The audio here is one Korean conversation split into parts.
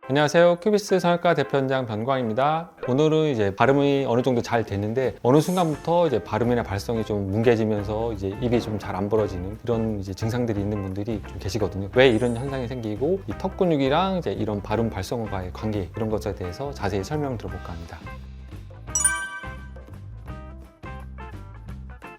안녕하세요. 큐비스 성형외과 대표원장 변광입니다. 오늘은 이제 발음이 어느 정도 잘 됐는데 어느 순간부터 이제 발음이나 발성이 좀 뭉개지면서 이제 입이 좀 잘 안 벌어지는 이런 이제 증상들이 있는 분들이 좀 계시거든요. 왜 이런 현상이 생기고 이 턱 근육이랑 이제 이런 발음 발성과의 관계 이런 것에 대해서 자세히 설명 들어볼까 합니다.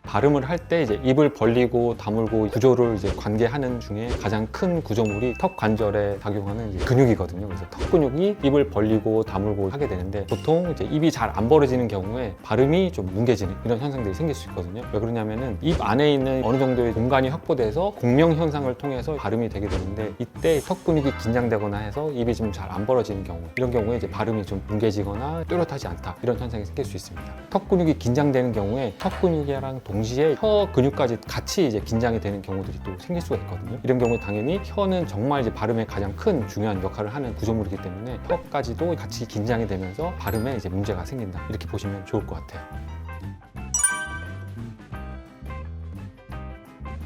발음을 할 때 이제 입을 벌리고 다물고 구조를 이제 관계하는 중에 가장 큰 구조물이 턱 관절에 작용하는 이제 근육이거든요. 그래서 턱 근육이 입을 벌리고 다물고 하게 되는데 보통 이제 입이 잘 안 벌어지는 경우에 발음이 좀 뭉개지는 이런 현상들이 생길 수 있거든요. 왜 그러냐면은 입 안에 있는 어느 정도의 공간이 확보돼서 공명 현상을 통해서 발음이 되게 되는데 이때 턱 근육이 긴장되거나 해서 입이 좀 잘 안 벌어지는 경우 이런 경우에 이제 발음이 좀 뭉개지거나 또렷하지 않다 이런 현상이 생길 수 있습니다. 턱 근육이 긴장되는 경우에 턱 근육이랑 동시에 혀 근육까지 같이 이제 긴장이 되는 경우들이 또 생길 수가 있거든요. 이런 경우에 당연히 혀는 정말 이제 발음에 가장 큰 중요한 역할을 하는 구조물이기 때문에 혀까지도 같이 긴장이 되면서 발음에 이제 문제가 생긴다 이렇게 보시면 좋을 것 같아요.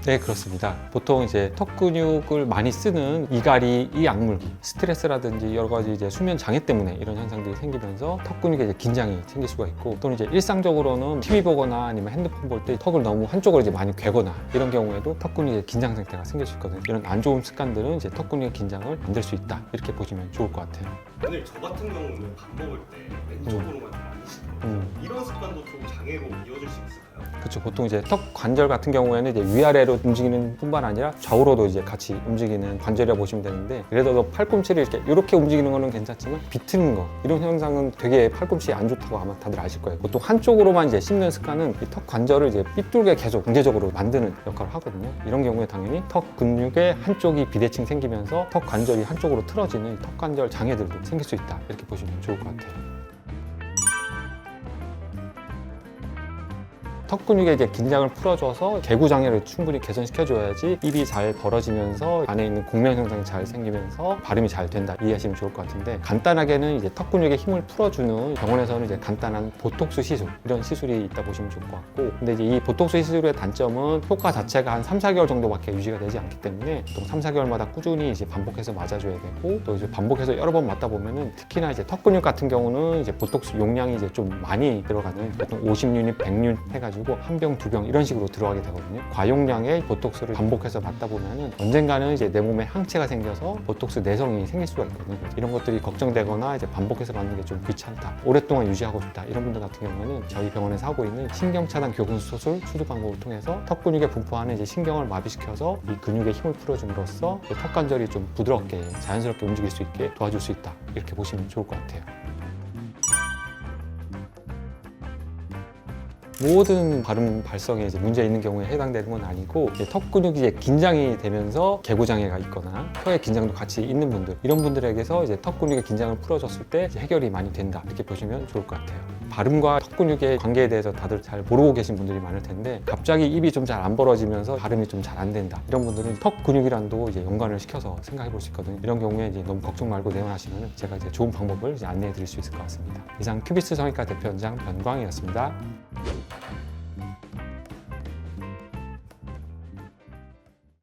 네, 그렇습니다. 보통 이제 턱 근육을 많이 쓰는 이갈이, 이 악물기, 스트레스라든지 여러 가지 이제 수면 장애 때문에 이런 현상들이 생기면서 턱 근육에 이제 긴장이 생길 수가 있고 또는 이제 일상적으로는 TV 보거나 아니면 핸드폰 볼 때 턱을 너무 한쪽으로 이제 많이 괴거나 이런 경우에도 턱 근육에 긴장 상태가 생길 수 있거든요. 이런 안 좋은 습관들은 이제 턱 근육의 긴장을 만들 수 있다 이렇게 보시면 좋을 것 같아요. 오늘 저 같은 경우는 밥 먹을 때 왼쪽으로만 좀 많이 씹거든요. 이런 습관도 좀 장애로 이어질 수 있을까요? 그렇죠. 보통 이제 턱 관절 같은 경우에는 이제 위아래로 움직이는 뿐만 아니라 좌우로도 이제 같이 움직이는 관절이라고 보시면 되는데 예를 팔꿈치를 이렇게 움직이는 거는 괜찮지만 비트는 거 이런 현상은 되게 팔꿈치에 안 좋다고 아마 다들 아실 거예요. 보통 한쪽으로만 이제 씹는 습관은 이 턱 관절을 이제 삐뚤게 계속 강제적으로 만드는 역할을 하거든요. 이런 경우에 당연히 턱 근육의 한쪽이 비대칭 생기면서 턱 관절이 한쪽으로 틀어지는 턱 관절 장애들도 생길 수 있다 이렇게 보시면 좋을 것 같아요. 턱 근육의 이제 긴장을 풀어줘서 개구 장애를 충분히 개선시켜줘야지 입이 잘 벌어지면서 안에 있는 공명 현상이 잘 생기면서 발음이 잘 된다 이해하시면 좋을 것 같은데 간단하게는 이제 턱 근육의 힘을 풀어주는 병원에서는 이제 간단한 보톡스 시술 이런 시술이 있다 보시면 좋을 것 같고 근데 이제 이 보톡스 시술의 단점은 효과 자체가 한 3-4개월 정도밖에 유지가 되지 않기 때문에 보통 3-4개월마다 꾸준히 이제 반복해서 맞아줘야 되고 또 이제 반복해서 여러 번 맞다 보면은 특히나 이제 턱 근육 같은 경우는 이제 보톡스 용량이 이제 좀 많이 들어가는 보통 50유닛, 100유닛 해가지고 한 병, 두 병 이런 식으로 들어가게 되거든요. 과용량의 보톡스를 반복해서 맞다 보면은 언젠가는 이제 내 몸에 항체가 생겨서 보톡스 내성이 생길 수가 있거든요. 이런 것들이 걱정되거나 이제 반복해서 맞는 게 좀 귀찮다, 오랫동안 유지하고 싶다 이런 분들 같은 경우는 저희 병원에서 하고 있는 신경차단 교근 수술 수두 방법을 통해서 턱 근육에 분포하는 이제 신경을 마비시켜서 이 근육에 힘을 풀어줌으로써 턱 관절이 좀 부드럽게 자연스럽게 움직일 수 있게 도와줄 수 있다 이렇게 보시면 좋을 것 같아요. 모든 발음 발성에 이제 문제 있는 경우에 해당되는 건 아니고 턱 근육이 이제 긴장이 되면서 개구 장애가 있거나 혀의 긴장도 같이 있는 분들 이런 분들에게서 이제 턱 근육의 긴장을 풀어줬을 때 이제 해결이 많이 된다 이렇게 보시면 좋을 것 같아요. 발음과 턱 근육의 관계에 대해서 다들 잘 모르고 계신 분들이 많을 텐데 갑자기 입이 좀 잘 안 벌어지면서 발음이 좀 잘 안 된다 이런 분들은 턱 근육이랑도 이제 연관을 시켜서 생각해 볼 수 있거든요. 이런 경우에 이제 너무 걱정 말고 내원하시면 제가 이제 좋은 방법을 이제 안내해 드릴 수 있을 것 같습니다. 이상 큐비스 성형외과 대표원장 변광이었습니다.